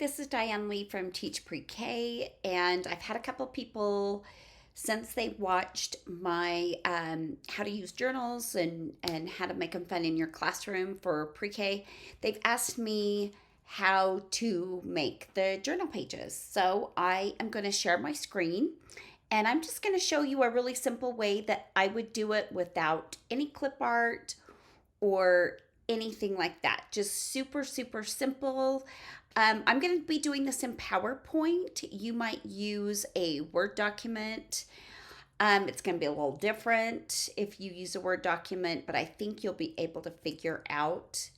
this is Diane Lee from Teach Pre-K, and I've had a couple people since they watched my how to use journals and how to make them fun in your classroom for pre-K. They've asked me how to make the journal pages. So I am going to share my screen, and I'm just going to show you a really simple way that I would do it without any clip art or anything like that. Just super, super simple. I'm going to be doing this in PowerPoint. You might use a Word document. It's going to be a little different if you use a Word document, but I think you'll be able to figure out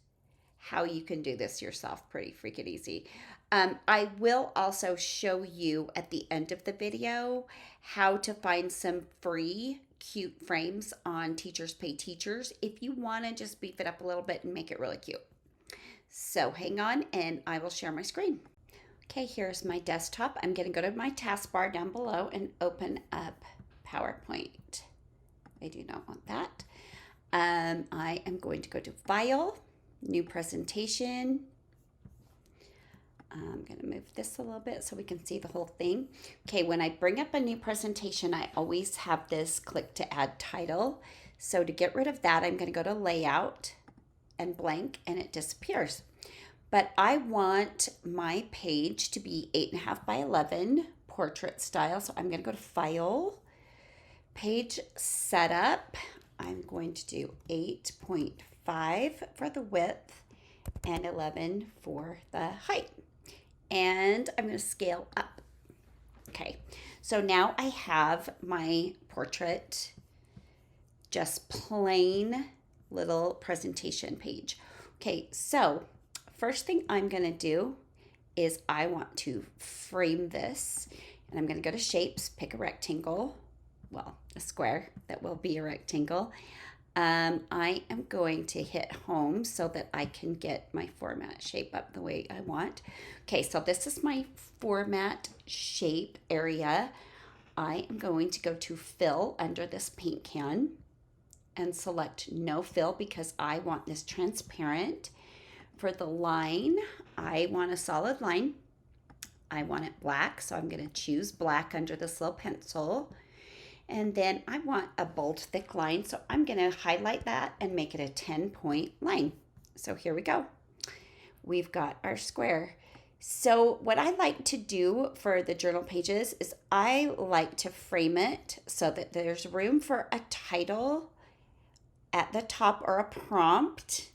how you can do this yourself pretty freaking easy. I will also show you at the end of the video how to find some free cute frames on Teachers Pay Teachers if you want to just beef it up a little bit and make it really cute. So hang on and I will share my screen. Okay, here's my desktop. I'm going to go to my taskbar down below and open up PowerPoint. I do not want that. I am going to go to File, New Presentation. I'm going to move this a little bit so we can see the whole thing. Okay, when I bring up a new presentation, I always have this click to add title. So to get rid of that, I'm going to go to Layout and blank, and it disappears. But I want my page to be 8.5 by 11 portrait style. So I'm going to go to File, Page Setup. I'm going to do 8.5 for the width and 11 for the height. And I'm going to scale up. Okay, so now I have my portrait, just plain little presentation page. Okay, so first thing I'm going to do is I want to frame this, and I'm going to go to Shapes, pick a rectangle, well, a square that will be a rectangle. I am going to hit home so that I can get my format shape up the way I want. Okay, so this is my format shape area. I am going to go to fill under this paint can and select no fill because I want this transparent. For the line, I want a solid line. I want it black, so I'm going to choose black under this little pencil. And then I want a bold, thick line, so I'm going to highlight that and make it a 10-point line. So here we go. We've got our square. So what I like to do for the journal pages is I like to frame it so that there's room for a title at the top or a prompt.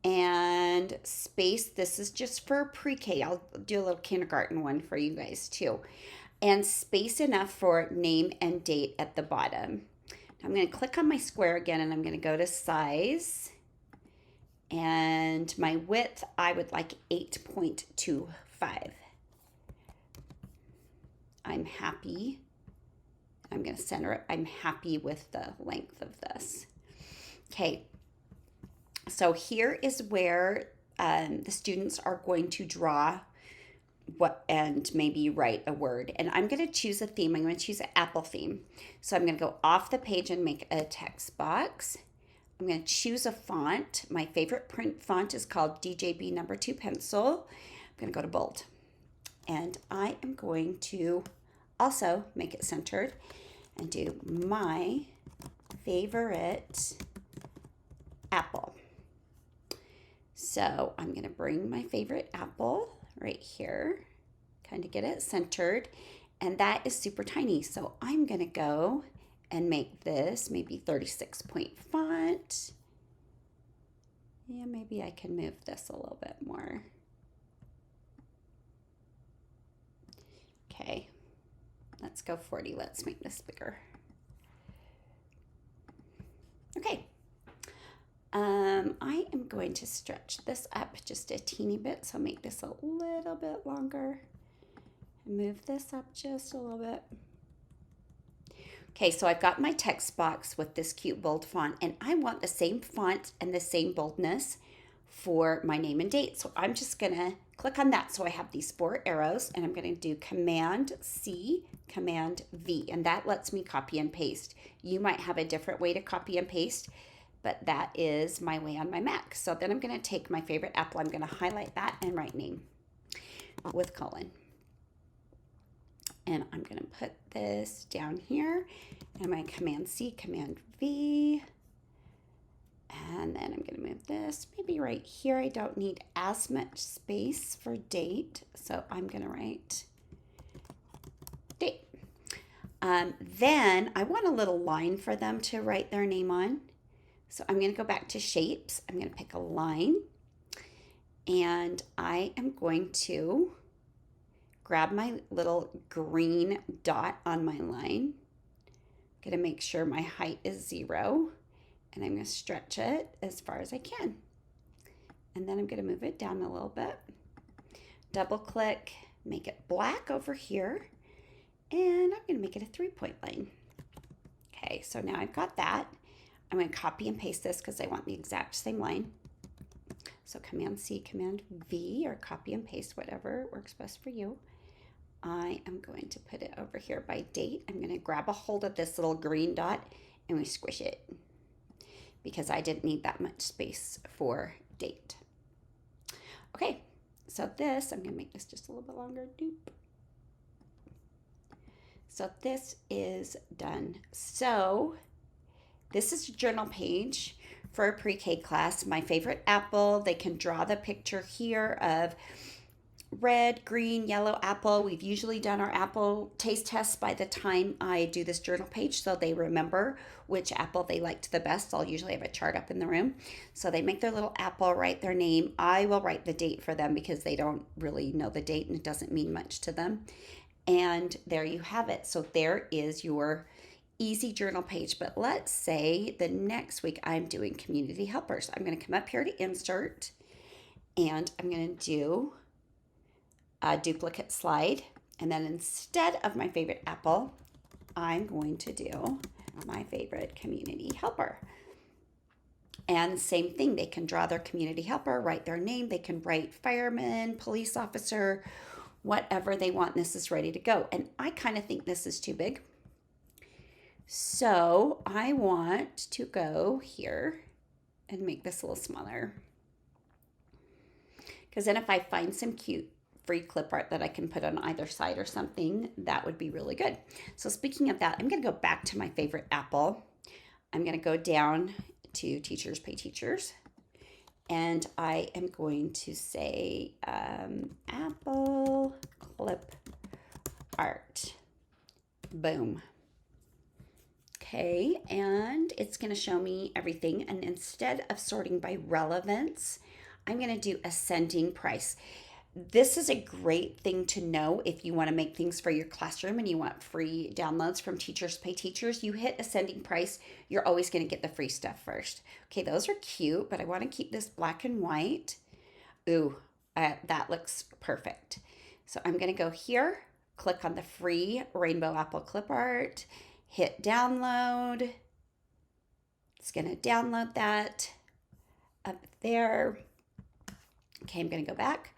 And space, this is just for pre-K. I'll do a little kindergarten one for you guys too. And space enough for name and date at the bottom. I'm going to click on my square again, and I'm going to go to size. And my width, I would like 8.25. I'm happy. I'm going to center it. I'm happy with the length of this. Okay, so here is where the students are going to draw what and maybe write a word. And I'm going to choose a theme. I'm going to choose an apple theme. So I'm going to go off the page and make a text box. I'm going to choose a font. My favorite print font is called DJB number 2 pencil. I'm going to go to bold. And I am going to also make it centered and do my favorite apple. So I'm going to bring my favorite apple right here, kind of get it centered, and that is super tiny. So I'm going to go and make this maybe 36 point font. Yeah, maybe I can move this a little bit more. Okay, let's go 40. Let's make this bigger. Okay. I am going to stretch this up just a teeny bit, so make this a little bit longer. Move this up just a little bit. Okay, so I've got my text box with this cute bold font, and I want the same font and the same boldness for my name and date. So I'm just going to click on that. So I have these 4 arrows, and I'm going to do Command C, Command V, and that lets me copy and paste. You might have a different way to copy and paste. but that is my way on my Mac. So then I'm going to take my favorite apple. I'm going to highlight that and write name with colon. And I'm going to put this down here. And I'm going to Command C, Command V. And then I'm going to move this maybe right here. I don't need as much space for date. So I'm going to write date. Then I want a little line for them to write their name on. So I'm going to go back to shapes. I'm going to pick a line. And I am going to grab my little green dot on my line. I'm going to make sure my height is 0. And I'm going to stretch it as far as I can. And then I'm going to move it down a little bit. Double click, make it black over here. And I'm going to make it a 3-point line. Okay, so now I've got that. I'm going to copy and paste this because I want the exact same line. So Command C, Command V, or copy and paste, whatever works best for you. I am going to put it over here by date. I'm going to grab a hold of this little green dot and we squish it because I didn't need that much space for date. Okay, so this, I'm going to make this just a little bit longer. Doop. So this is done. So this is a journal page for a pre-K class. My favorite apple. They can draw the picture here of red, green, yellow apple. We've usually done our apple taste tests by the time I do this journal page, so they remember which apple they liked the best. I'll usually have a chart up in the room. So they make their little apple, write their name. I will write the date for them because they don't really know the date and it doesn't mean much to them. And there you have it. So there is your easy journal page. But let's say the next week I'm doing community helpers. I'm going to come up here to insert and I'm going to do a duplicate slide. And then instead of my favorite apple, I'm going to do my favorite community helper. And same thing, they can draw their community helper, write their name. They can write fireman, police officer, whatever they want. This is ready to go. And I kind of think this is too big. So I want to go here and make this a little smaller. Because then if I find some cute free clip art that I can put on either side or something, that would be really good. So speaking of that, I'm going to go back to my favorite apple. I'm going to go down to Teachers Pay Teachers. And I am going to say apple clip art. Boom. Okay, and it's going to show me everything. And instead of sorting by relevance, I'm going to do ascending price. This is a great thing to know if you want to make things for your classroom and you want free downloads from Teachers Pay Teachers. You hit ascending price, you're always going to get the free stuff first. Okay, those are cute, but I want to keep this black and white. Ooh, that looks perfect. So I'm going to go here, click on the free Rainbow Apple Clip Art, hit download. It's going to download that up there. Okay, I'm going to go back.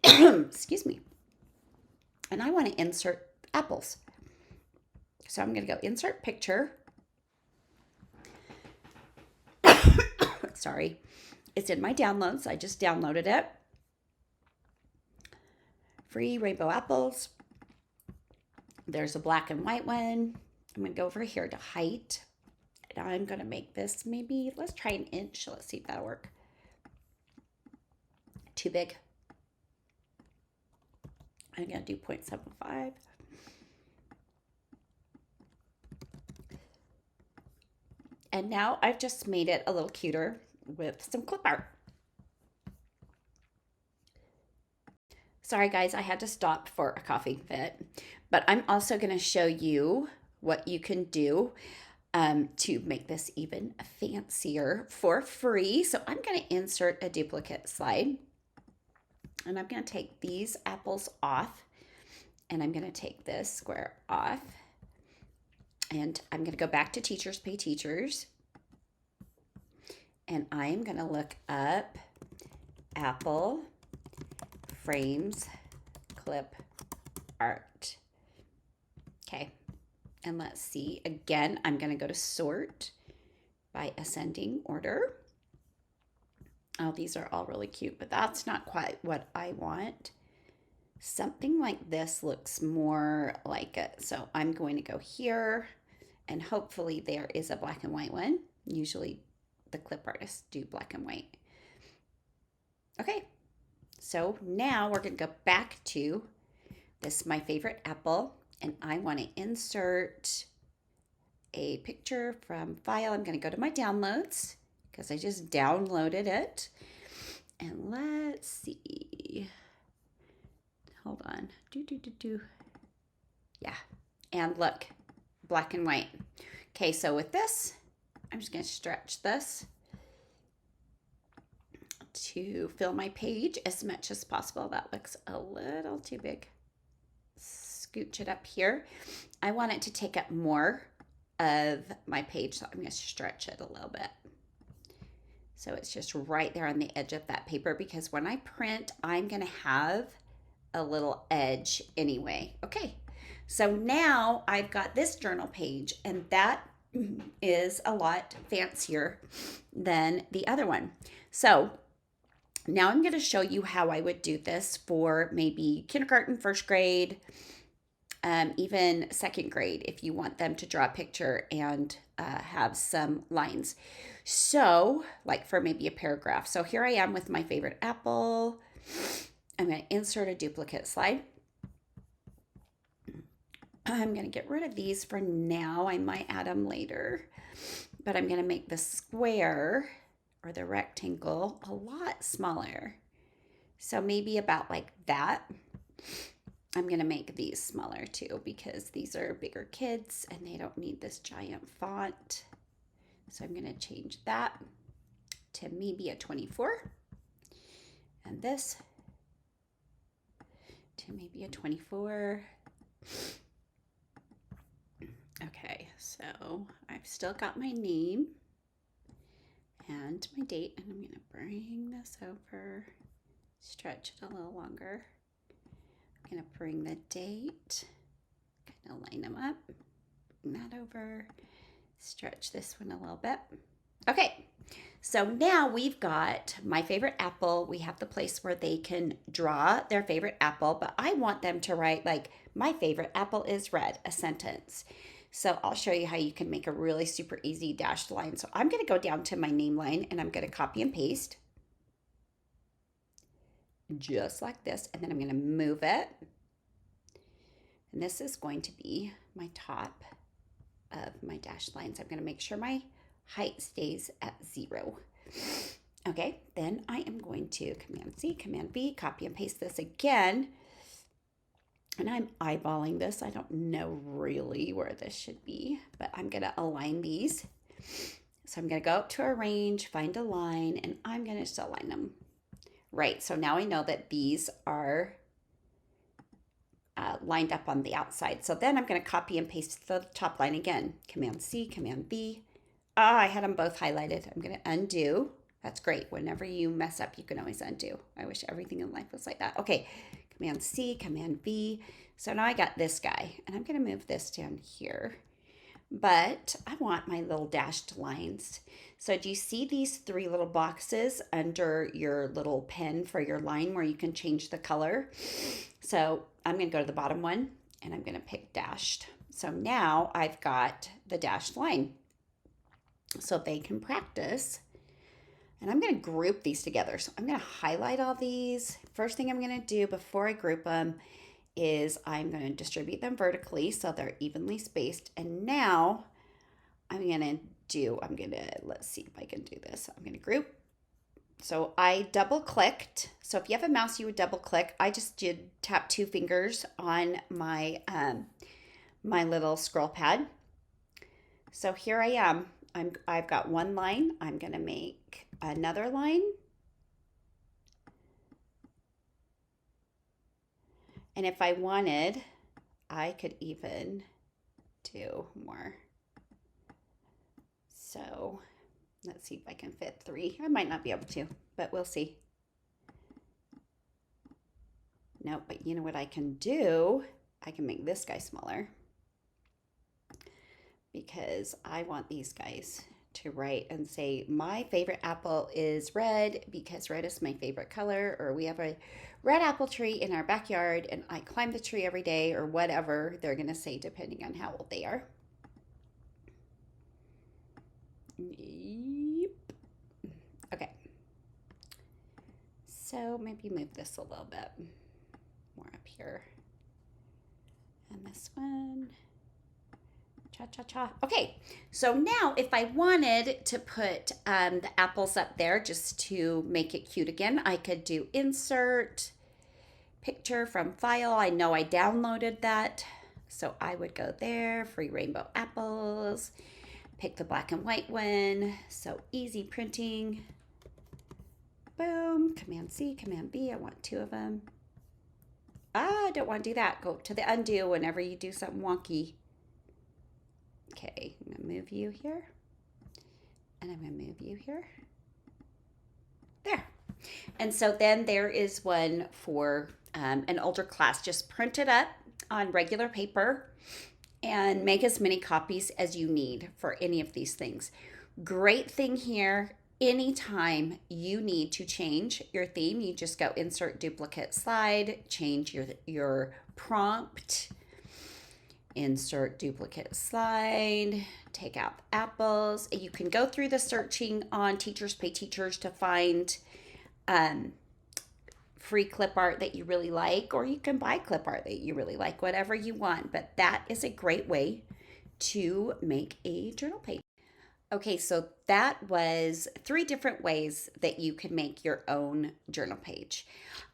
Excuse me. And I want to insert apples. So I'm going to go insert picture. Sorry. It's in my downloads. I just downloaded it. Free rainbow apples. There's a black and white one. I'm going to go over here to height. And I'm going to make this maybe, let's try an inch. Let's see if that'll work. Too big. I'm going to do 0.75. And now I've just made it a little cuter with some clip art. Sorry guys, I had to stop for a coughing fit, but I'm also going to show you what you can do to make this even fancier for free. So I'm going to insert a duplicate slide. And I'm going to take these apples off, and I'm going to take this square off, and I'm going to go back to Teachers Pay Teachers, and I'm going to look up apple frames clip art. Okay, and let's see. Again, I'm going to go to sort, by ascending order. Oh, these are all really cute, but that's not quite what I want. Something like this looks more like it. So I'm going to go here, and hopefully there is a black and white one. Usually the clip artists do black and white. Okay, so now we're going to go back to this My Favorite Apple, and I want to insert a picture from file. I'm going to go to my downloads because I just downloaded it. And let's see. Hold on. Yeah. And look, black and white. Okay, so with this, I'm just going to stretch this to fill my page as much as possible. That looks a little too big. Scooch it up here. I want it to take up more of my page, so I'm going to stretch it a little bit. So it's just right there on the edge of that paper, because when I print, I'm going to have a little edge anyway. Okay, so now I've got this journal page, and that is a lot fancier than the other one. So now I'm going to show you how I would do this for maybe kindergarten, first grade, even second grade, if you want them to draw a picture and have some lines. So, like for maybe a paragraph. So here I am with My Favorite Apple. I'm going to insert a duplicate slide. I'm going to get rid of these for now. I might add them later. But I'm going to make the square or the rectangle a lot smaller. So maybe about like that. I'm going to make these smaller too, because these are bigger kids and they don't need this giant font. So I'm going to change that to maybe a 24. And this to maybe a 24. Okay, so I've still got my name and my date, and I'm going to bring this over, stretch it a little longer. I'm going to bring the date, kind of line them up, bring that over, stretch this one a little bit. Okay, so now we've got My Favorite Apple. We have the place where they can draw their favorite apple, but I want them to write like, my favorite apple is red, a sentence. So I'll show you how you can make a really super easy dashed line. So I'm going to go down to my name line, and I'm going to copy and paste. Just like this, and then I'm going to move it, and this is going to be my top of my dashed lines. I'm going to make sure my height stays at 0. Okay, then I am going to Command C, Command V, copy and paste this again, and I'm eyeballing this. I don't know really where this should be, but I'm going to align these. So I'm going to go up to Arrange, find a line, and I'm going to just align them. Right, so now I know that these are lined up on the outside. So then I'm going to copy and paste the top line again. Command C, Command V. I had them both highlighted. I'm going to undo. That's great. Whenever you mess up, you can always undo. I wish everything in life was like that. Okay, Command C, Command V. So now I got this guy, and I'm going to move this down here. But I want my little dashed lines. So do you see these 3 little boxes under your little pen for your line where you can change the color? So I'm going to go to the bottom one, and I'm going to pick dashed. So now I've got the dashed line. So they can practice. And I'm going to group these together. So I'm going to highlight all these. First thing I'm going to do before I group them is I'm going to distribute them vertically so they're evenly spaced. And now let's see if I can do this. I'm going to group. So I double clicked. So if you have a mouse, you would double click. I just did tap 2 fingers on my, my little scroll pad. So here I am. I've got one line. I'm going to make another line. And if I wanted, I could even do more. So let's see if I can fit 3. I might not be able to, but we'll see. No, but you know what I can do? I can make this guy smaller because I want these guys to write and say, my favorite apple is red because red is my favorite color, or we have a red apple tree in our backyard and I climb the tree every day, or whatever they're going to say depending on how old they are. Yep. Okay. So maybe move this a little bit more up here. And this one. Cha-cha-cha. Okay, so now if I wanted to put the apples up there just to make it cute again, I could do insert, picture from file. I know I downloaded that, so I would go there, free rainbow apples, pick the black and white one, so easy printing. Boom, Command C, Command B, I want 2 of them. I don't want to do that. Go to the undo whenever you do something wonky. Okay, I'm going to move you here, and I'm going to move you here. There. And so then there is one for an older class. Just print it up on regular paper and make as many copies as you need for any of these things. Great thing here, anytime you need to change your theme, you just go insert duplicate slide, change your prompt, insert duplicate slide, take out apples. You can go through the searching on Teachers Pay Teachers to find free clip art that you really like, or you can buy clip art that you really like, whatever you want. But that is a great way to make a journal page. Okay, so that was 3 different ways that you can make your own journal page.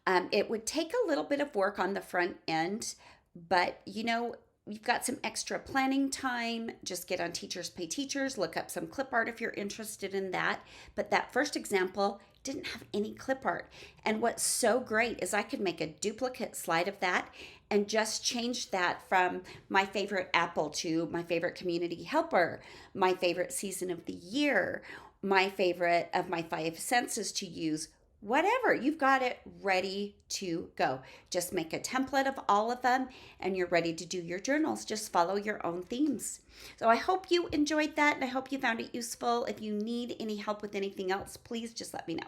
It would take a little bit of work on the front end, but you know, you've got some extra planning time. Just get on Teachers Pay Teachers, look up some clip art if you're interested in that. But that first example didn't have any clip art. And what's so great is I could make a duplicate slide of that and just change that from my favorite apple to my favorite community helper, my favorite season of the year, my favorite of my 5 senses to use, whatever. You've got it ready to go. Just make a template of all of them and you're ready to do your journals. Just follow your own themes. So I hope you enjoyed that and I hope you found it useful. If you need any help with anything else, please just let me know.